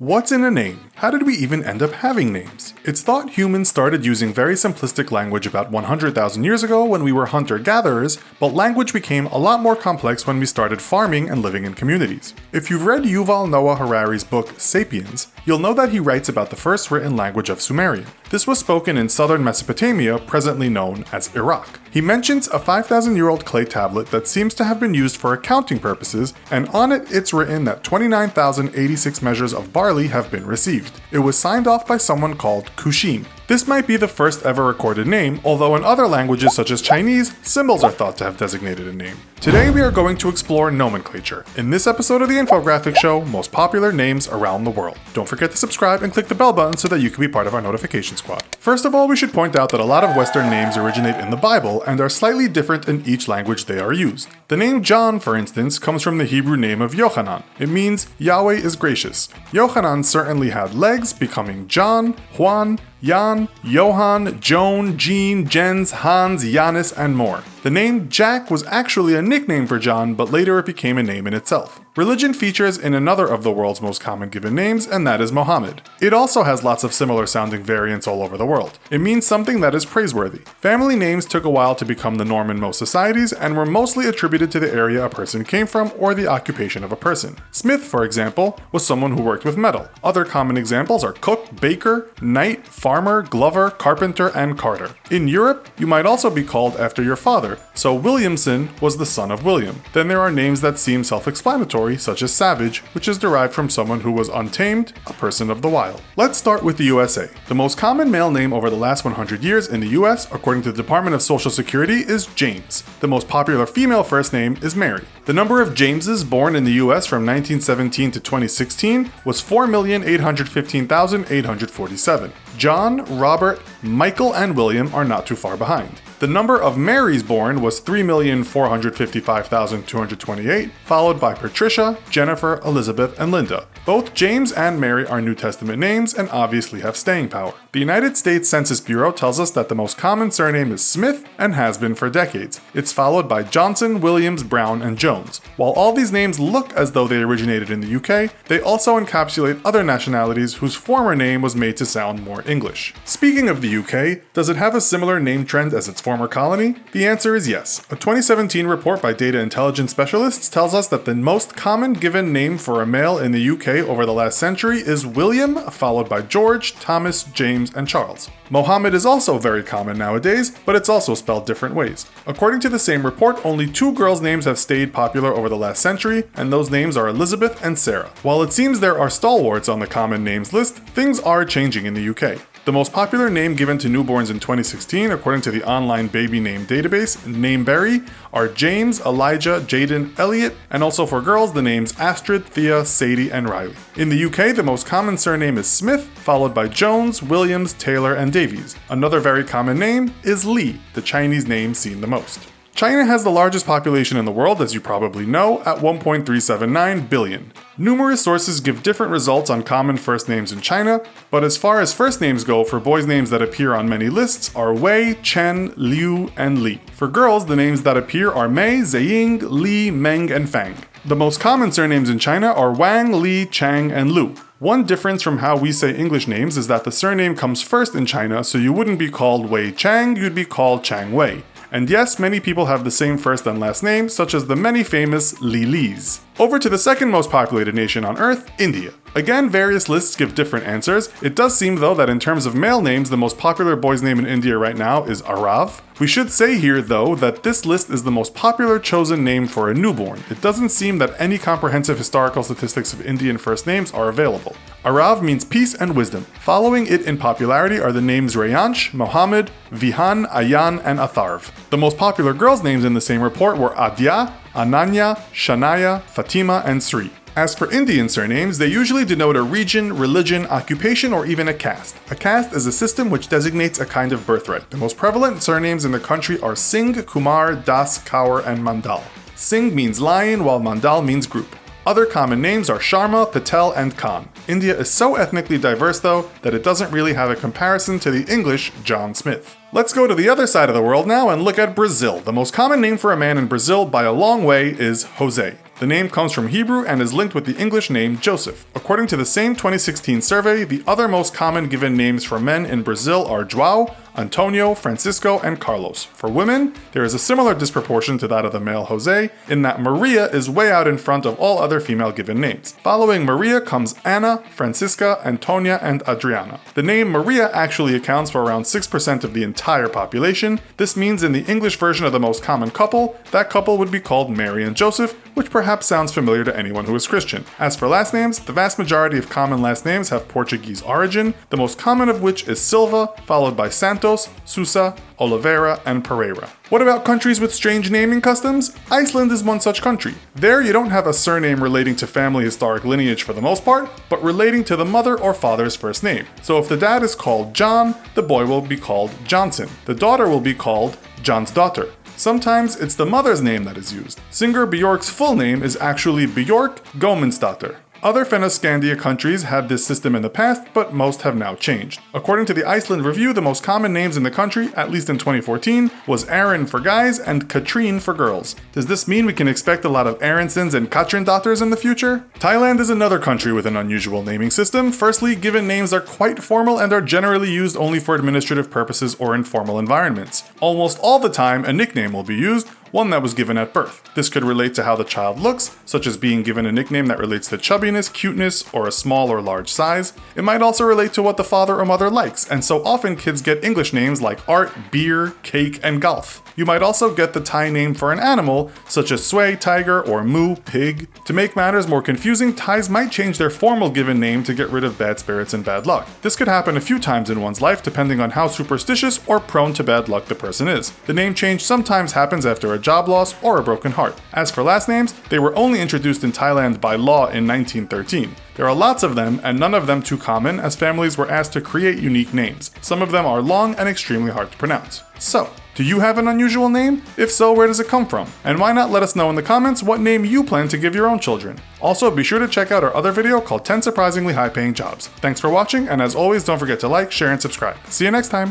What's in a name? How did we even end up having names? It's thought humans started using very simplistic language about 100,000 years ago when we were hunter-gatherers, but language became a lot more complex when we started farming and living in communities. If you've read Yuval Noah Harari's book *Sapiens*, you'll know that he writes about the first written language of Sumerian. This was spoken in southern Mesopotamia, presently known as Iraq. He mentions a 5,000-year-old clay tablet that seems to have been used for accounting purposes, and on it it's written that 29,086 measures of barley have been received. It was signed off by someone called Kushim. This might be the first ever recorded name, although in other languages such as Chinese, symbols are thought to have designated a name. Today we are going to explore nomenclature. In this episode of the Infographics Show, most popular names around the world. Don't forget to subscribe and click the bell button so that you can be part of our notification squad. First of all, we should point out that a lot of Western names originate in the Bible and are slightly different in each language they are used. The name John, for instance, comes from the Hebrew name of Yochanan. It means Yahweh is gracious. Yochanan certainly had legs, becoming John, Juan, Jan, Johann, Joan, Jean, Jens, Hans, Janis, and more. The name Jack was actually a nickname for John, but later it became a name in itself. Religion features in another of the world's most common given names, and that is Mohammed. It also has lots of similar sounding variants all over the world. It means something that is praiseworthy. Family names took a while to become the norm in most societies and were mostly attributed to the area a person came from or the occupation of a person. Smith, for example, was someone who worked with metal. Other common examples are cook, baker, knight, farmer, glover, carpenter, and carter. In Europe, you might also be called after your father, so Williamson was the son of William. Then there are names that seem self-explanatory, such as Savage, which is derived from someone who was untamed, a person of the wild. Let's start with the USA. The most common male name over the last 100 years in the US, according to the Department of Social Security, is James. The most popular female first name is Mary. The number of Jameses born in the US from 1917 to 2016 was 4,815,847. John, Robert, Michael, and William are not too far behind. The number of Marys born was 3,455,228, followed by Patricia, Jennifer, Elizabeth, and Linda. Both James and Mary are New Testament names and obviously have staying power. The United States Census Bureau tells us that the most common surname is Smith and has been for decades. It's followed by Johnson, Williams, Brown, and Jones. While all these names look as though they originated in the UK, they also encapsulate other nationalities whose former name was made to sound more English. Speaking of the UK, does it have a similar name trend as its former colony? The answer is yes. A 2017 report by data intelligence specialists tells us that the most common given name for a male in the UK over the last century is William, followed by George, Thomas, James, and Charles. Mohammed is also very common nowadays, but it's also spelled different ways. According to the same report, only 2 girls' names have stayed popular over the last century, and those names are Elizabeth and Sarah. While it seems there are stalwarts on the common names list, things are changing in the UK. The most popular name given to newborns in 2016, according to the online baby name database, Nameberry, are James, Elijah, Jaden, Elliot, and also for girls the names Astrid, Thea, Sadie, and Riley. In the UK, the most common surname is Smith, followed by Jones, Williams, Taylor, and Davies. Another very common name is Lee, the Chinese name seen the most. China has the largest population in the world, as you probably know, at 1.379 billion. Numerous sources give different results on common first names in China, but as far as first names go, for boys' names that appear on many lists are Wei, Chen, Liu, and Li. For girls, the names that appear are Mei, Ziying, Li, Meng, and Fang. The most common surnames in China are Wang, Li, Chang, and Lu. One difference from how we say English names is that the surname comes first in China, so you wouldn't be called Wei Chang, you'd be called Chang Wei. And yes, many people have the same first and last name, such as the many famous Li Lis. Over to the second most populated nation on Earth, India. Again, various lists give different answers. It does seem though that in terms of male names, the most popular boy's name in India right now is Arav. We should say here though that this list is the most popular chosen name for a newborn. It doesn't seem that any comprehensive historical statistics of Indian first names are available. Arav means peace and wisdom. Following it in popularity are the names Rayansh, Mohammed, Vihan, Ayan, and Atharv. The most popular girls' names in the same report were Adya, Ananya, Shanaya, Fatima, and Sri. As for Indian surnames, they usually denote a region, religion, occupation, or even a caste. A caste is a system which designates a kind of birthright. The most prevalent surnames in the country are Singh, Kumar, Das, Kaur, and Mandal. Singh means lion, while Mandal means group. Other common names are Sharma, Patel, and Khan. India is so ethnically diverse though that it doesn't really have a comparison to the English John Smith. Let's go to the other side of the world now and look at Brazil. The most common name for a man in Brazil by a long way is Jose. The name comes from Hebrew and is linked with the English name Joseph. According to the same 2016 survey, the other most common given names for men in Brazil are João, Antonio, Francisco, and Carlos. For women, there is a similar disproportion to that of the male Jose, in that Maria is way out in front of all other female given names. Following Maria comes Anna, Francisca, Antonia, and Adriana. The name Maria actually accounts for around 6% of the entire population. This means in the English version of the most common couple, that couple would be called Mary and Joseph, which perhaps sounds familiar to anyone who is Christian. As for last names, the vast majority of common last names have Portuguese origin, the most common of which is Silva, followed by Santos, Sousa, Oliveira, and Pereira. What about countries with strange naming customs? Iceland is one such country. There you don't have a surname relating to family historic lineage for the most part, but relating to the mother or father's first name. So if the dad is called John, the boy will be called Johnson. The daughter will be called John's daughter. Sometimes it's the mother's name that is used. Singer Bjork's full name is actually Bjork Gomundsdottir. Other Fennoscandia countries had this system in the past, but most have now changed. According to the Iceland Review, the most common names in the country, at least in 2014, was Aaron for guys and Katrine for girls. Does this mean we can expect a lot of Aaronsons and Katrin-dotters in the future? Thailand is another country with an unusual naming system. Firstly, given names are quite formal and are generally used only for administrative purposes or in formal environments. Almost all the time, a nickname will be used, one that was given at birth. This could relate to how the child looks, such as being given a nickname that relates to chubbiness, cuteness, or a small or large size. It might also relate to what the father or mother likes, and so often kids get English names like art, beer, cake, and golf. You might also get the Thai name for an animal, such as Sway, tiger, or Mu, pig. To make matters more confusing, Thais might change their formal given name to get rid of bad spirits and bad luck. This could happen a few times in one's life depending on how superstitious or prone to bad luck the person is. The name change sometimes happens after a job loss or a broken heart. As for last names, they were only introduced in Thailand by law in 1913. There are lots of them, and none of them too common, as families were asked to create unique names. Some of them are long and extremely hard to pronounce. So, do you have an unusual name? If so, where does it come from? And why not let us know in the comments what name you plan to give your own children? Also, be sure to check out our other video called 10 Surprisingly High Paying Jobs. Thanks for watching, and as always, don't forget to like, share, and subscribe. See you next time!